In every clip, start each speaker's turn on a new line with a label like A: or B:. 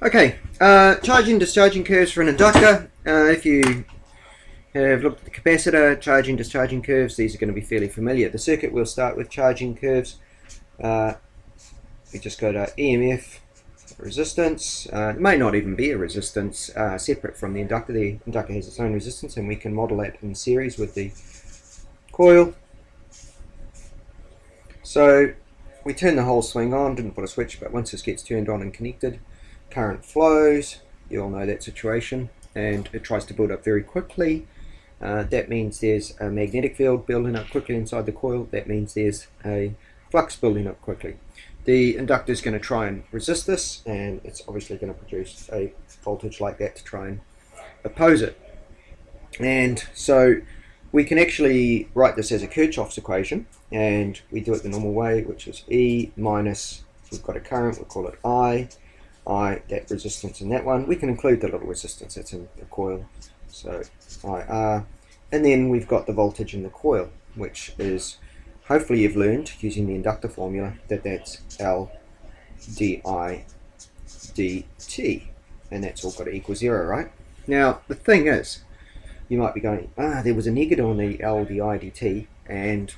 A: Okay, charging discharging curves for an inductor. If you have looked at the capacitor, charging discharging curves, these are going to be fairly familiar. The circuit will start with charging curves. We just go to EMF, resistance. It may not even be a resistance separate from the inductor. The inductor has its own resistance, and we can model that in series with the coil. So we turn the whole swing on, didn't put a switch, but once this gets turned on and connected, current flows. You all know that situation, and it tries to build up very quickly. That means there's a magnetic field building up quickly inside the coil. That means there's a flux building up quickly. The inductor is going to try and resist this, and it's obviously going to produce a voltage like that to try and oppose it. And so we can actually write this as a Kirchhoff's equation, and we do it the normal way, which is E minus, we've got a current, we'll call it I, that resistance in that one. We can include the little resistance that's in the coil, so IR, and then we've got the voltage in the coil, which is, hopefully you've learned using the inductor formula that that's L di dt, and that's all got to equal 0, right? Now the thing is, you might be going, there was a negative on the L di dt, and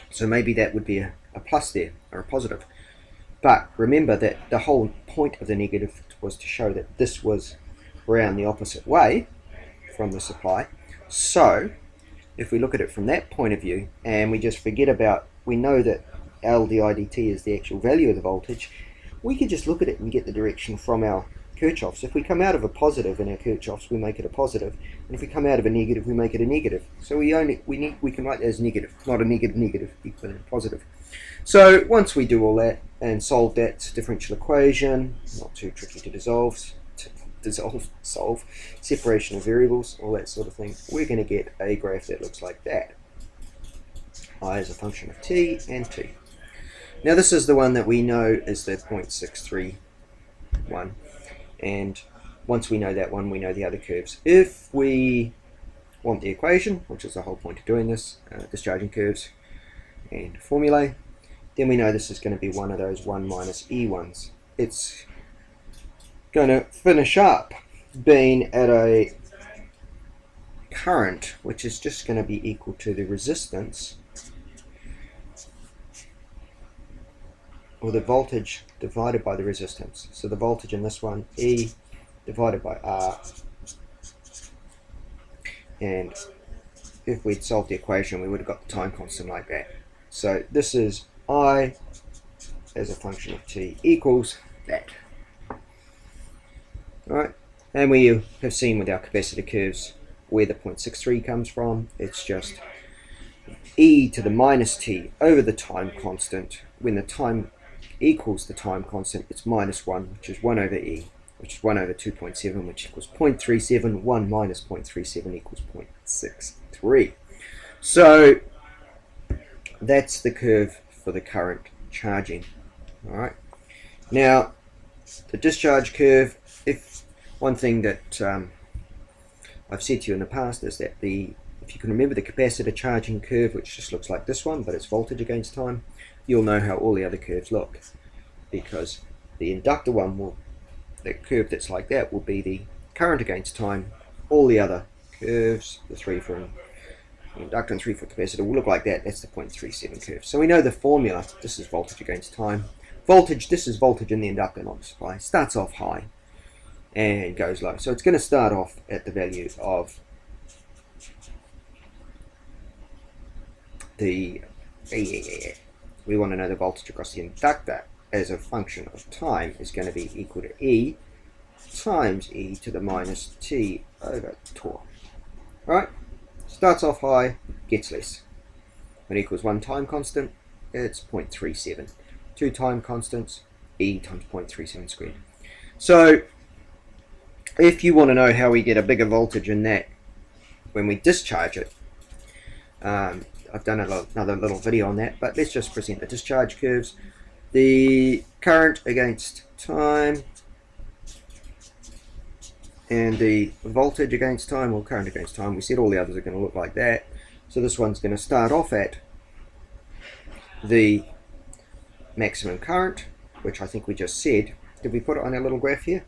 A: so maybe that would be a plus there, or a positive. But remember that the whole point of the negative was to show that this was round the opposite way from the supply. So if we look at it from that point of view, and we just forget about, we know that L di dt is the actual value of the voltage, we could just look at it and get the direction from our Kirchhoffs. If we come out of a positive in our Kirchhoffs, we make it a positive, and if we come out of a negative, we make it a negative. So we can write that as negative, not a negative equaling a positive. So once we do all that and solve that differential equation, not too tricky to solve, separation of variables, all that sort of thing, we're going to get a graph that looks like that. I is a function of t and t. Now this is the one that we know is the 0.631, and once we know that one, we know the other curves. If we want the equation, which is the whole point of doing this, discharging curves and formulae, then we know this is going to be one of those 1 minus E ones. It's going to finish up being at a current which is just going to be equal to the resistance, or the voltage divided by the resistance. So the voltage in this one, E divided by R, and if we'd solved the equation, we would have got the time constant like that. So this is I as a function of t equals that. Alright, and we have seen with our capacitor curves where the 0.63 comes from. It's just e to the minus t over the time constant. When the time equals the time constant, it's minus 1, which is 1 over e, which is 1 over 2.7, which equals 0.37. 1 minus 0.37 equals 0.63. So that's the curve for the current charging. Alright, now the discharge curve, if one thing that I've said to you in the past is that if you can remember the capacitor charging curve, which just looks like this one, but it's voltage against time, you'll know how all the other curves look, because the inductor one the curve that's like that will be the current against time. All the other curves, the 3 for inductor and 3 for capacitor, will look like that. That's the 0.37 curve. So we know the formula. This is voltage against time. This is voltage in the inductor, not the supply. Starts off high and goes low. So it's going to start off at the value of we want to know the voltage across the inductor as a function of time is going to be equal to E times e to the minus t over tau. Alright? Starts off high, gets less. It equals 1 time constant, it's 0.37. 2 time constants, E times 0.37 squared. So if you want to know how we get a bigger voltage in that when we discharge it, I've done another little video on that, but let's just present the discharge curves. The current against time and the voltage against time, or current against time. We said all the others are going to look like that. So this one's going to start off at the maximum current, which I think we just said. Did we put it on our little graph here?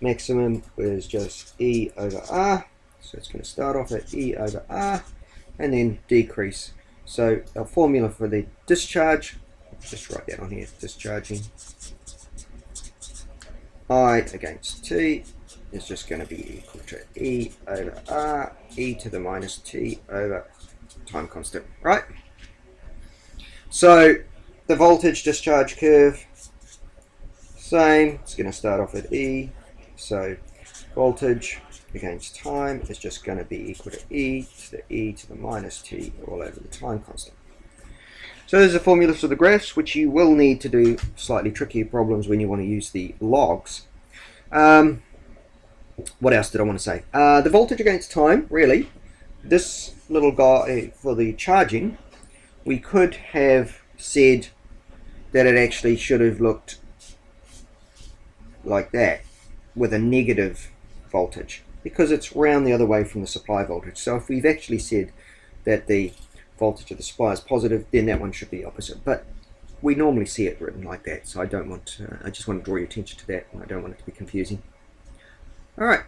A: maximum is just E over R. So it's going to start off at E over R and then decrease. So our formula for the discharge, just write that on here, discharging I against T is just going to be equal to E over R, E to the minus T over time constant, right? So the voltage discharge curve, same, it's going to start off at E, so voltage against time is just going to be equal to E to the minus T all over the time constant. So there's a formula for the graphs, which you will need to do slightly trickier problems when you want to use the logs. What else did I want to say? The voltage against time, really, this little guy for the charging, we could have said that it actually should have looked like that with a negative voltage, because it's round the other way from the supply voltage. So if we've actually said that the voltage of the supply is positive, then that one should be opposite. But we normally see it written like that, so I just want to draw your attention to that, and I don't want it to be confusing. All right.